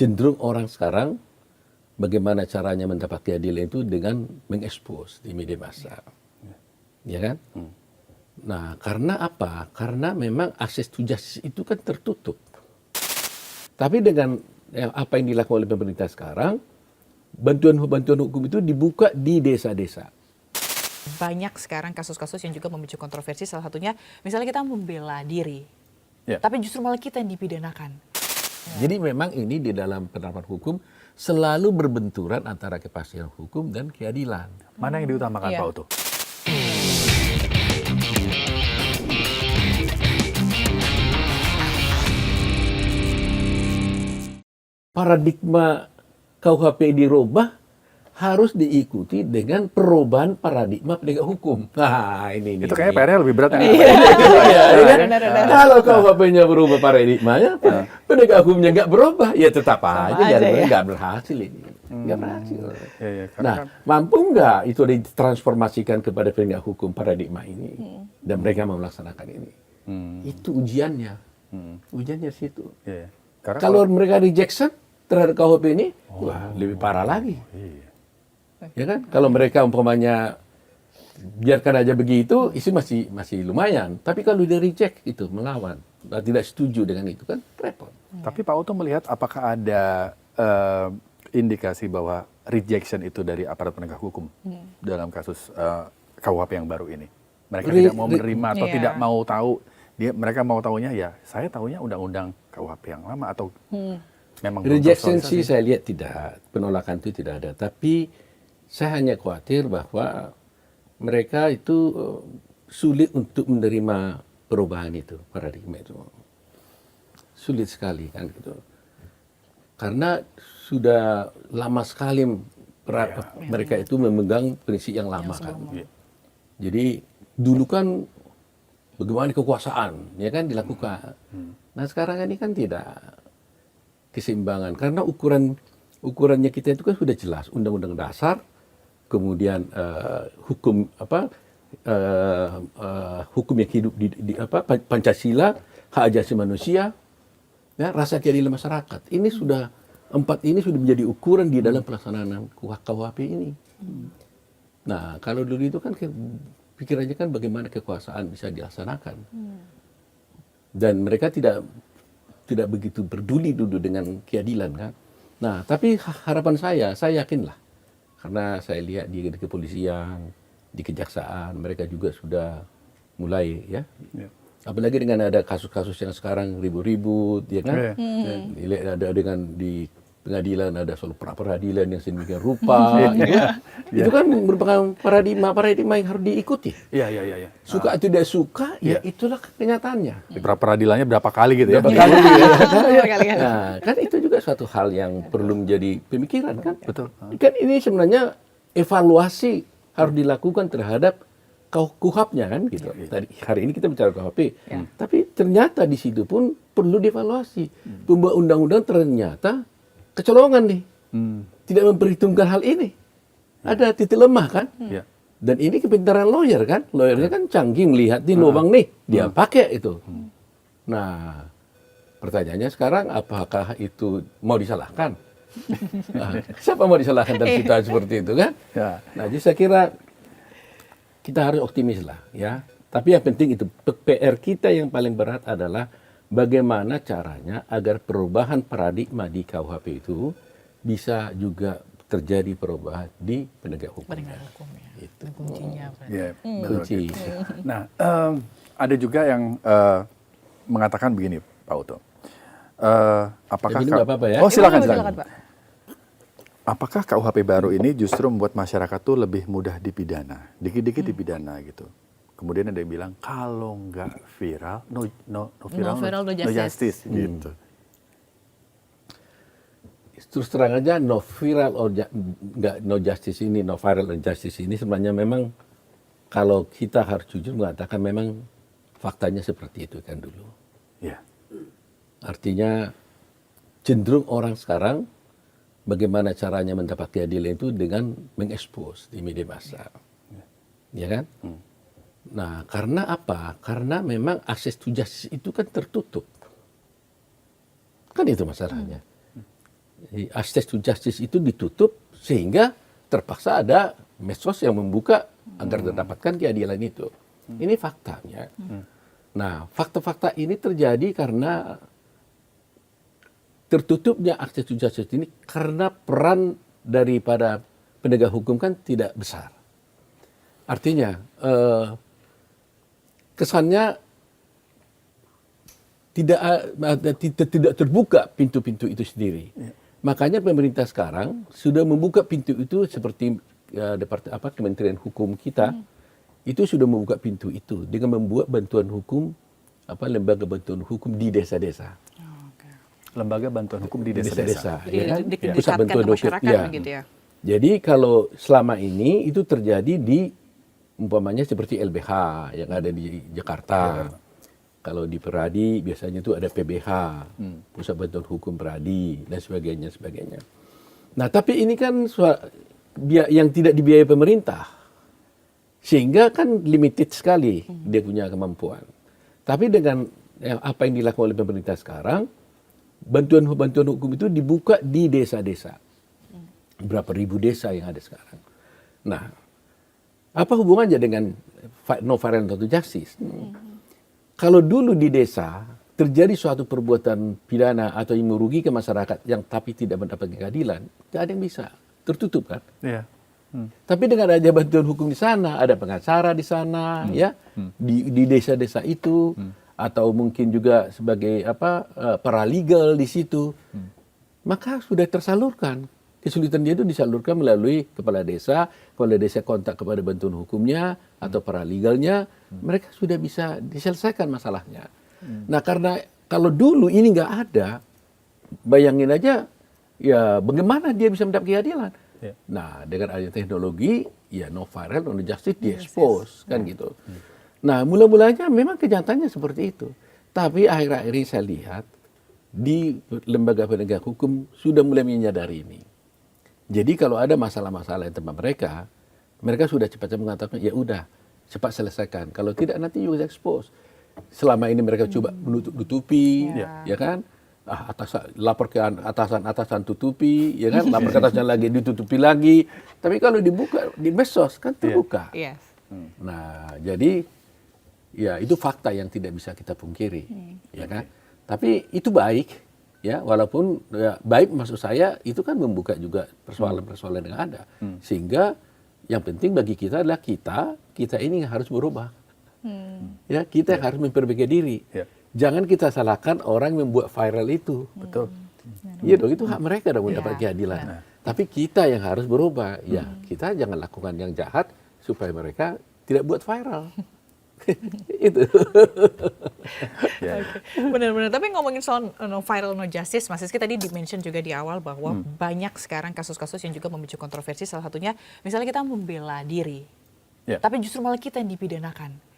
cenderung orang sekarang bagaimana caranya mendapat keadilan itu dengan mengekspos di media massa. Ya kan? Nah, karena apa? Karena memang akses to justice itu kan tertutup. Tapi dengan apa yang dilakukan oleh pemerintah sekarang, bantuan hukum itu dibuka di desa-desa. Banyak sekarang kasus-kasus yang juga memicu kontroversi, salah satunya misalnya kita membela diri, Ya. tapi justru malah kita yang dipidanakan. Jadi memang ini di dalam penerapan hukum selalu berbenturan antara kepastian hukum dan keadilan. Mana yang diutamakan Iya. Pak Uto? Paradigma KUHP dirubah harus diikuti dengan perubahan paradigma penegak hukum. Nah, ini. Itu kayaknya PR-nya lebih berat. Benar. Kalau KUHP-nya berubah paradigmanya, penegak hukumnya nggak berubah, ya tetap aja aja ya. nggak berhasil ini. Nggak berhasil. Iya, karena Nah, kan mampu nggak itu ditransformasikan kepada penegak hukum paradigma ini? Dan mereka mau melaksanakan ini. Itu ujiannya. Ujiannya di situ. iya. Karena Kalau mereka rejection terhadap KUHP ini, wah lebih parah lagi. iya. Ya kan? Kalau mereka umpamanya biarkan aja begitu, itu masih lumayan. Tapi kalau dia reject itu melawan, tidak setuju dengan itu kan repot. Tapi Pak Uto melihat apakah ada indikasi bahwa rejection itu dari aparat penegak hukum dalam kasus KUHP yang baru ini? Mereka tidak mau menerima atau Iya. tidak mau tahu. Mereka mau tahunya ya saya tahunya undang-undang KUHP yang lama atau memang belum Rejection sih tersosialisasi? saya lihat tidak, penolakan itu tidak ada. Tapi saya hanya khawatir bahwa mereka itu sulit untuk menerima perubahan itu, paradigma itu. Sulit sekali kan gitu. Karena sudah lama sekali mereka itu memegang prinsip yang lama kan. Iya. Jadi dulu kan bagaimana kekuasaan ya kan dilakukan. Nah sekarang ini kan tidak keseimbangan karena ukurannya kita itu kan sudah jelas, Undang-Undang Dasar, kemudian hukum hukum yang hidup di Pancasila, hak asasi manusia, ya, rasa keadilan masyarakat. Ini sudah ini sudah menjadi ukuran di dalam pelaksanaan KUHP ini. Nah, kalau dulu itu kan pikirannya kan bagaimana kekuasaan bisa dilaksanakan. Dan mereka tidak begitu peduli dulu dengan keadilan kan. Nah, tapi harapan saya yakinlah. Karena saya lihat di kepolisian, di kejaksaan, mereka juga sudah mulai ya. Apalagi dengan ada kasus-kasus yang sekarang ribut-ribut, ya kan? Ada dengan di pengadilan ada soal peradilan yang sedemikian rupa, itu kan merupakan paradigma yang harus diikuti. Iya. Suka atau tidak suka, ya itulah kenyataannya. Peradilannya berapa kali gitu ya? Berapa kali, ya. Kali-kali. Nah, kan itu juga suatu hal yang perlu menjadi pemikiran kan. Betul. Kan ini sebenarnya evaluasi harus dilakukan terhadap KUHP-nya kan gitu. Tadi hari ini kita bicara KUHP, tapi ternyata di situ pun perlu dievaluasi. Pembuat undang-undang ternyata kecolongan nih, tidak memperhitungkan hal ini. Ada titik lemah kan? Iya. Dan ini kepintaran lawyer kan, lawyernya kan canggih melihat di lubang nih, dia pakai itu. Nah, pertanyaannya sekarang apakah itu mau disalahkan? Nah, siapa mau disalahkan dalam situasi seperti itu kan? Ya. Nah, jadi saya kira kita harus optimis lah ya. Tapi yang penting itu PR kita yang paling berat adalah bagaimana caranya agar perubahan paradigma di KUHP itu bisa juga terjadi perubahan di penegak hukum. Penegak hukum ya. Itu Kuncinya. berarti. Iya, betul. kunci. Nah, ada juga yang mengatakan begini, Pak Uto. Apakah Jadi nggak apa-apa ya? Oh, silakan. Silakan, Pak. Apakah KUHP baru ini justru membuat masyarakat tuh lebih mudah dipidana, dikit-dikit dipidana gitu. Kemudian ada yang bilang kalau nggak viral, no viral, no justice gitu. Terus terang aja no viral or no justice ini, no viral and justice ini sebenarnya memang kalau kita harus jujur mengatakan memang faktanya seperti itu kan dulu. Ya. Artinya cenderung orang sekarang bagaimana caranya mendapat keadilan itu dengan mengekspos di media massa. Ya kan? Nah, karena apa? Karena memang akses to justice itu kan tertutup. Kan itu masalahnya. access to justice itu ditutup sehingga terpaksa ada medsos yang membuka agar mendapatkan keadilan itu. Ini faktanya. Nah, fakta-fakta ini terjadi karena tertutupnya akses to justice ini karena peran daripada penegak hukum kan tidak besar. Artinya kesannya tidak terbuka pintu-pintu itu sendiri. Makanya pemerintah sekarang sudah membuka pintu itu seperti Kementerian Hukum kita itu sudah membuka pintu itu dengan membuat bantuan hukum lembaga bantuan hukum di desa-desa. Lembaga bantuan hukum di desa-desa. Jadi Ya kan? didekatkan Pusat bantuan ke masyarakat ya. begitu ya. Jadi kalau selama ini itu terjadi di umpamanya seperti LBH yang ada di Jakarta. Kalau di Peradi biasanya itu ada PBH, Pusat Bantuan Hukum Peradi dan sebagainya. Nah, tapi ini kan yang tidak dibiayai pemerintah. Sehingga kan limited sekali dia punya kemampuan. Tapi dengan apa yang dilakukan oleh pemerintah sekarang, bantuan hukum itu dibuka di desa-desa. Berapa ribu desa yang ada sekarang. Nah, apa hubungannya dengan no violence to justice? Kalau dulu di desa terjadi suatu perbuatan pidana atau yang merugikan masyarakat yang tapi tidak mendapat keadilan, tidak ada yang bisa, tertutup kan? Iya. Tapi dengan ada bantuan hukum di sana, ada pengacara di sana, ya di desa-desa itu, atau mungkin juga sebagai paralegal di situ, maka sudah tersalurkan. Kesulitan dia itu disalurkan melalui kepala desa kontak kepada bantuan hukumnya atau paralegalnya, mereka sudah bisa diselesaikan masalahnya. Nah, karena kalau dulu ini nggak ada, bayangin aja, ya bagaimana dia bisa mendapat keadilan? Ya. Nah, dengan adanya teknologi, ya no violence, no justice, di-expose, kan gitu. Nah, mula-mulanya memang kenyataannya seperti itu. Tapi akhir-akhir ini saya lihat, di lembaga penegak hukum sudah mulai menyadari ini. Jadi kalau ada masalah-masalah yang tempat mereka sudah cepat-cepat mengatakan, ya udah, cepat selesaikan. Kalau tidak nanti you expose. Selama ini mereka coba menutup-nutupi, ya kan? Lapor ke atasan tutupi, ya kan? Lapor ke atasan lagi ditutupi lagi. Tapi kalau dibuka di medsos kan terbuka. Yes. Nah, jadi ya itu fakta yang tidak bisa kita pungkiri, ya kan? Tapi itu baik. Ya, walaupun ya, baik maksud saya itu kan membuka juga persoalan-persoalan yang ada. Sehingga yang penting bagi kita adalah kita ini harus berubah. Ya, kita harus memperbaiki diri. Jangan kita salahkan orang yang membuat viral itu. Betul. Iya dong, itu hak mereka dong mendapat keadilan. Tapi kita yang harus berubah. Ya, kita jangan lakukan yang jahat supaya mereka tidak buat viral. Itu. Benar-benar. Tapi ngomongin soal no viral no justice, Mas Rizky tadi di-mention juga di awal bahwa banyak sekarang kasus-kasus yang juga memicu kontroversi. Salah satunya misalnya kita membela diri, tapi justru malah kita yang dipidanakan.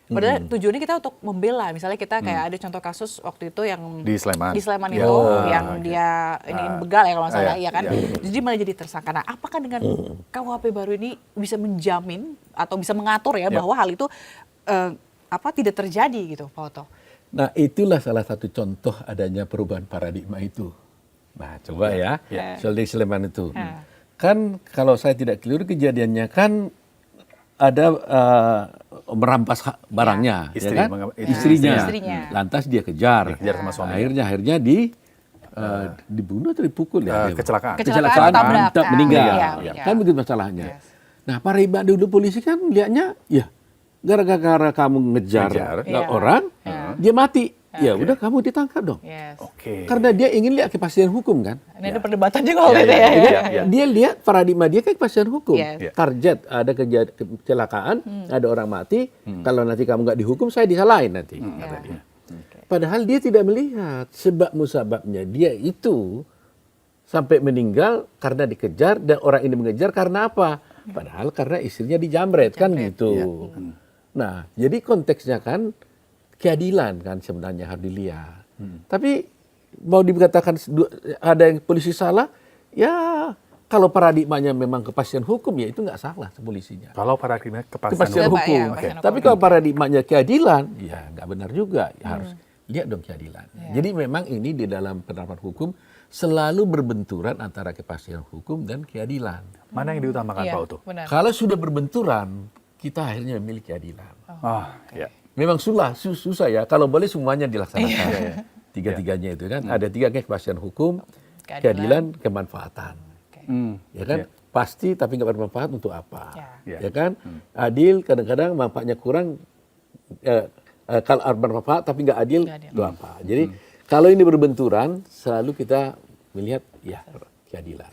Padahal tujuannya kita untuk membela. Misalnya kita kayak ada contoh kasus waktu itu yang Di Sleman. itu yang dia ini begal ya kalau nggak salah, ya kan. Jadi malah jadi tersangka. Nah, apakah dengan KUHP baru ini bisa menjamin atau bisa mengatur ya bahwa hal itu tidak terjadi gitu, Pak Oto? Nah, itulah salah satu contoh adanya perubahan paradigma itu. Nah, coba soal di Sleman itu. Kan kalau saya tidak keliru kejadiannya kan ada merampas barangnya, ya kan? Istrinya. Lantas dia kejar sama suaminya. Akhirnya dibunuh atau dipukul ya? Kecelakaan. Tabrak. Meninggal. Kan begitu masalahnya. Nah, para ibadah dulu polisi kan lihatnya, ya gara-gara kamu ngejar orang, dia mati. Ya udah kamu ditangkap dong. Karena dia ingin lihat kepastian hukum kan. Ini ada perdebatan juga waktu itu ya. Dia lihat paradigma dia kan kepastian hukum. Target ada kecelakaan, ada orang mati. Kalau nanti kamu nggak dihukum, saya disalahin nanti. Kata dia. Padahal dia tidak melihat sebab musababnya dia itu sampai meninggal karena dikejar dan orang ini mengejar karena apa? Padahal karena istrinya dijamret kan gitu. Nah, jadi konteksnya kan keadilan kan sebenarnya harus dilihat. Tapi mau dikatakan ada yang polisi salah, ya kalau paradigmanya memang kepastian hukum ya itu nggak salah polisinya. Kalau paradigma kepastian hukum. Tapi kalau paradigmanya keadilan, ya nggak benar juga. Ya, harus lihat dong keadilan. Jadi memang ini di dalam penerapan hukum selalu berbenturan antara kepastian hukum dan keadilan. Mana yang diutamakan Iya, Pak Utuh? benar. Kalau sudah berbenturan, kita akhirnya memilih keadilan. Ya. Memang susah ya, kalau boleh semuanya dilaksanakan. Tiga-tiganya itu kan, ada tiga kepastian hukum, keadilan, kemanfaatan. Ya kan, pasti tapi nggak bermanfaat untuk apa? Ya kan, adil kadang-kadang manfaatnya kurang, kalau bermanfaat tapi nggak adil, itu apa? Jadi kalau ini berbenturan, selalu kita melihat ya keadilan.